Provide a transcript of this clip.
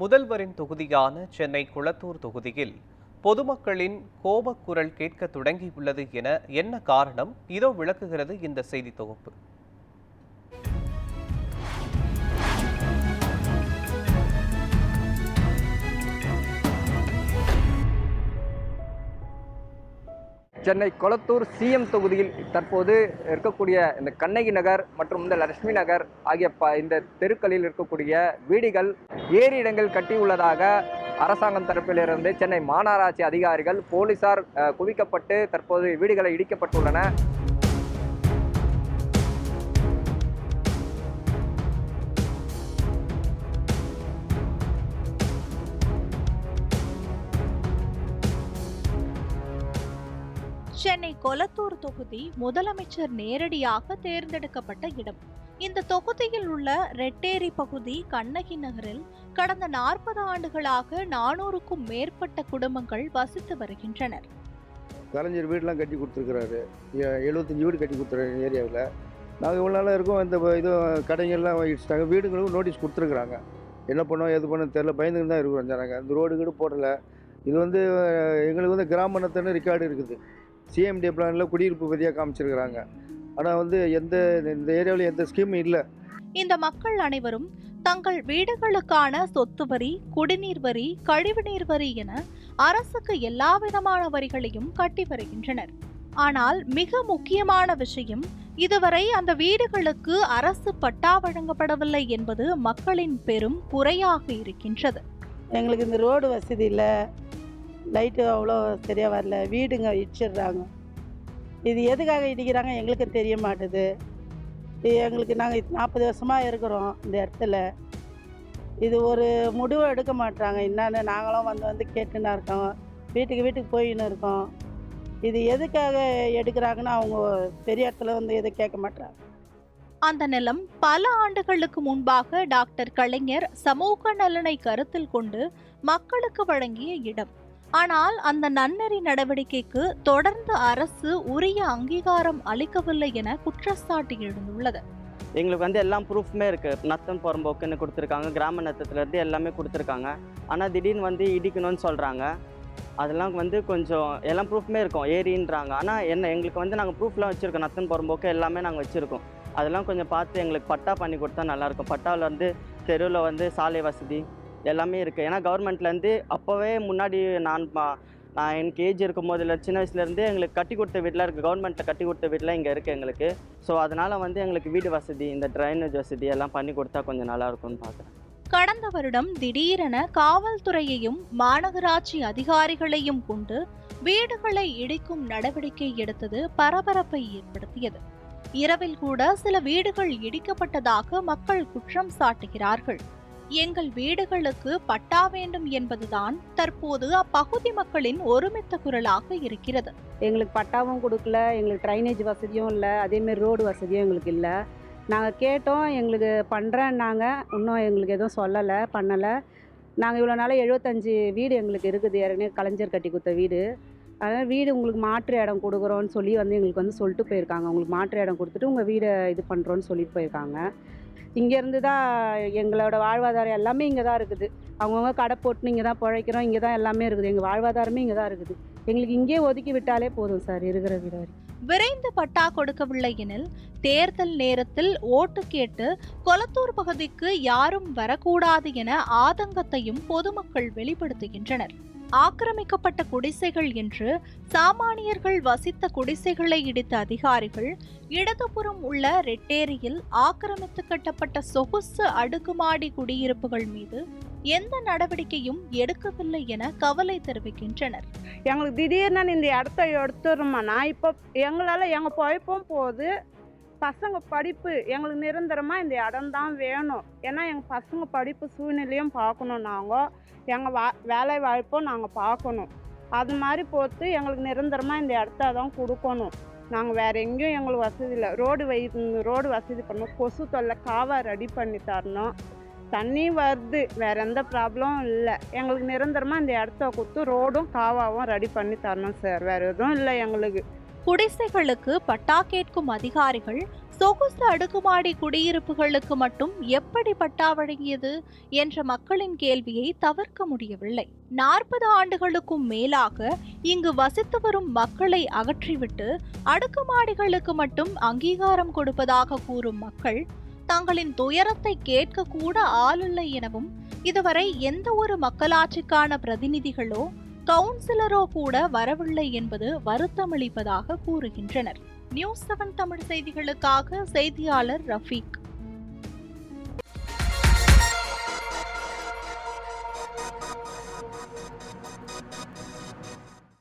முதல்வரின் தொகுதியான சென்னை குளத்தூர் தொகுதியில் பொதுமக்களின் கோபக்குரல் கேட்க தொடங்கியுள்ளது என என்ன காரணம்? இதோ விளக்குகிறது இந்த செய்தி தொகுப்பு. சென்னை கொளத்தூர் சிஎம் தொகுதியில் தற்போது இருக்கக்கூடிய இந்த கண்ணகி நகர் மற்றும் இந்த லட்சுமி நகர் ஆகிய இந்த தெருக்களில் இருக்கக்கூடிய வீடுகள் ஏரி இடங்கள் கட்டியுள்ளதாக அரசாங்கம் தரப்பிலிருந்து சென்னை மாநகராட்சி அதிகாரிகள் போலீசார் குவிக்கப்பட்டு தற்போது வீடுகளை இடிக்கப்பட்டுள்ளன. சென்னை கொளத்தூர் தொகுதி முதலமைச்சர் நேரடியாக தேர்ந்தெடுக்கப்பட்ட இடம். இந்த தொகுதியில் உள்ள ரெட்டேரி பகுதி கண்ணகி நகரில் கடந்த 40 ஆண்டுகளாக 400க்கும் மேற்பட்ட குடும்பங்கள் வசித்து வருகின்றனர். கலைஞர் வீடெலாம் கட்டி கொடுத்துருக்குறாரு, 75 வீடு கட்டி கொடுத்துருக்காங்க ஏரியாவில். நாங்கள் இவ்வளோ நாளாக இருக்கோம், இந்த இது கடைகள்லாம் இடிச்சிட்டாங்க, வீடுங்களுக்கும் நோட்டீஸ் கொடுத்துருக்குறாங்க. என்ன பண்ணோம் எது பண்ணோம் தெரில, பயந்துன்னு தான் இருக்கிறோம். ஜனங்க இந்த ரோடு கீடு போடலை. இது எங்களுக்கு கிராமணத்துன்னு ரெக்கார்டு இருக்குது. சிஎம்டி பிளானில் குடியிருப்பு பற்றியாக காமிச்சிருக்கிறாங்க. ஆனால் இந்த ஏரியாவில் எந்த ஸ்கீமும் இல்லை. இந்த மக்கள் அனைவரும் தங்கள் வீடுகளுக்கான சொத்து வரி, குடிநீர் வரி, கழிவுநீர் வரி என அரசுக்கு எல்லா விதமான வரிகளையும் கட்டி வருகின்றனர். ஆனால் மிக முக்கியமான விஷயம், இதுவரை அந்த வீடுகளுக்கு அரசு பட்டா வழங்கப்படவில்லை என்பது மக்களின் பெரும் குறையாக இருக்கின்றது. எங்களுக்கு இந்த ரோடு வசதி இல்லை, லைட்டு அவ்வளோ சரியாக வரல, வீடுங்க இடிச்சிடுறாங்க. இது எதுக்காக இடிக்கிறாங்க எங்களுக்கு தெரிய மாட்டுது. எங்களுக்கு நாங்கள் 40 வருஷமாக இருக்கிறோம் இந்த இடத்துல. இது ஒரு முடிவு எடுக்க மாட்டாங்க. என்னன்னு நாங்களும் வந்து கேட்டுன்னு இருக்கோம், வீட்டுக்கு போயின்னு இருக்கோம். இது எதுக்காக எடுக்கிறாங்கன்னு அவங்க பெரிய இடத்துல எதை கேட்க மாட்டாங்க. அந்த நிலம் பல ஆண்டுகளுக்கு முன்பாக டாக்டர் கலைஞர் சமூக நலனை கருத்தில் கொண்டு மக்களுக்கு வழங்கிய இடம். ஆனால் அந்த நன்னெறி நடவடிக்கைக்கு தொடர்ந்து அரசு உரிய அங்கீகாரம் அளிக்கவில்லை என குற்றச்சாட்டு எழுந்துள்ளது. எங்களுக்கு எல்லாம் ப்ரூஃப்மே இருக்குது. நத்தம் புறம்போக்குன்னு கொடுத்துருக்காங்க, கிராம நத்தத்துலேருந்து எல்லாமே கொடுத்துருக்காங்க. ஆனால் திடீர்னு இடிக்கணும்னு சொல்கிறாங்க. அதெல்லாம் கொஞ்சம் எல்லாம் ப்ரூஃப்மே இருக்கும், ஏரின்றாங்க. ஆனால் எங்களுக்கு நாங்கள் ப்ரூஃப்லாம் வச்சுருக்கோம், நத்தம் புறம்போக்கு எல்லாமே நாங்கள் வச்சுருக்கோம். அதெல்லாம் கொஞ்சம் பார்த்து எங்களுக்கு பட்டா பண்ணி கொடுத்தா நல்லாயிருக்கும். பட்டாவில் தெருவில் சாலை வசதி எல்லாமே இருக்குது. ஏன்னா கவர்மெண்ட்லேருந்து அப்போவே முன்னாடி நான் எனக்கு ஏஜ் இருக்கும் போதில் சின்ன வயசுலேருந்தே எங்களுக்கு கட்டி கொடுத்த வீட்டில் இருக்குது, கவர்மெண்ட்டில் கட்டி கொடுத்த வீட்டில் இங்கே இருக்குது எங்களுக்கு. ஸோ அதனால் எங்களுக்கு வீடு வசதி, இந்த ட்ரைனேஜ் வசதி எல்லாம் பண்ணி கொடுத்தா கொஞ்சம் நல்லாயிருக்கும்னு பார்க்குறேன். கடந்த வருடம் திடீரென காவல்துறையையும் மாநகராட்சி அதிகாரிகளையும் கொண்டு வீடுகளை இடிக்கும் நடவடிக்கை எடுத்தது பரபரப்பை ஏற்படுத்தியது. இரவில் கூட சில வீடுகள் இடிக்கப்பட்டதாக மக்கள் குற்றம் சாட்டுகிறார்கள். எங்கள் வீடுகளுக்கு பட்டா வேண்டும் என்பதுதான் தற்போது அப்பகுதி மக்களின் ஒருமித்த குரலாக இருக்கிறது. எங்களுக்கு பட்டாவும் கொடுக்கல, எங்களுக்கு ட்ரைனேஜ் வசதியும் இல்லை, அதேமாரி ரோடு வசதியும் எங்களுக்கு இல்லை. நாங்கள் கேட்டோம், எங்களுக்கு பண்ணுறேன்னாங்க. இன்னும் எங்களுக்கு எதுவும் சொல்லலை, பண்ணலை. நாங்கள் இவ்வளோ நாளாக 75 வீடு எங்களுக்கு இருக்குது, ஏற்கனவே கலைஞர் கட்டி கொடுத்த வீடு. அதனால் வீடு உங்களுக்கு மாற்று இடம் கொடுக்குறோன்னு சொல்லி எங்களுக்கு சொல்லிட்டு போயிருக்காங்க. உங்களுக்கு மாற்று இடம் கொடுத்துட்டு உங்கள் வீடை இது பண்ணுறோன்னு சொல்லிட்டு போயிருக்காங்க. இங்கேருந்து தான் எங்களோட வாழ்வாதாரம் எல்லாமே இங்கே தான் இருக்குது. அவங்கவுங்க கடை போட்டுன்னு இங்கே தான் பிழைக்கிறோம், இங்கே தான் எல்லாமே இருக்குது. எங்கள் வாழ்வாதாரமே இங்கே தான் இருக்குது. எங்களுக்கு இங்கே ஒதுக்கி விட்டாலே போதும் சார், இருக்கிற வீடு வரை. விரைந்து பட்டா கொடுக்கவில்லை எனில் தேர்தல் நேரத்தில் ஓட்டு கேட்டு கொளத்தூர் பகுதிக்கு யாரும் வரக்கூடாது என ஆதங்கத்தையும் பொதுமக்கள் வெளிப்படுத்துகின்றனர். ஆக்கிரமிக்கப்பட்ட குடிசைகள் என்று சாமானியர்கள் வசித்த குடிசைகளை இடித்த அதிகாரிகள் இடதுபுறம் உள்ள ரெட்டேரியில் ஆக்கிரமித்து கட்டப்பட்ட சொகுசு அடுக்குமாடி குடியிருப்புகள் மீது எந்த நடவடிக்கையும் எடுக்கவில்லை என கவலை தெரிவிக்கின்றனர். எங்களுக்கு திடீர்னு இந்த இடத்த எடுத்துடுறோம்னா இப்போ எங்கள் பொழைப்பும் போது, பசங்க படிப்பு எங்களுக்கு நிரந்தரமாக இந்த இடம் தான் வேணும். ஏன்னா எங்கள் பசங்க படிப்பு சூழ்நிலையும் பார்க்கணும், நாங்கள் எங்கள் வேலை வாய்ப்பும் நாங்கள் பார்க்கணும். அது மாதிரி போட்டு எங்களுக்கு நிரந்தரமாக இந்த இடத்த தான் கொடுக்கணும். நாங்கள் வேறு எங்கேயும் எங்களுக்கு வசதி இல்லை. ரோடு வசதி பண்ணணும், கொசு தொல்லை காவா ரெடி பண்ணி தரணும், தண்ணி வருது, வேறு எந்த ப்ராப்ளமும் இல்லை. எங்களுக்கு நிரந்தரமாக இந்த இடத்த கொடுத்து ரோடும் காவாவும் ரெடி பண்ணி தரணும் சார். வேறு எதுவும் இல்லை எங்களுக்கு. குடிசைகளுக்கு பட்டா கேட்கும் அதிகாரிகள் சொகுசு அடுக்குமாடி குடியிருப்புகளுக்கு மட்டும் எப்படி பட்டா வழங்கியது என்ற மக்களின் கேள்வியை தவிர்க்க முடியவில்லை. 40 ஆண்டுகளுக்கும் மேலாக இங்கு வசித்து வரும் மக்களை அகற்றிவிட்டு அடுக்குமாடிகளுக்கு மட்டும் அங்கீகாரம் கொடுப்பதாக கூறும் மக்கள் தங்களின் துயரத்தை கேட்க கூட ஆளில்லை எனவும், இதுவரை எந்த ஒரு மக்களாட்சிக்கான பிரதிநிதிகளோ கவுன்சிலரோ கூட வரவில்லை என்பது வருத்தமளிப்பதாக கூறுகின்றனர். நியூஸ் 7 தமிழ் செய்திகளுக்காக செய்தியாளர் ரஃபீக்.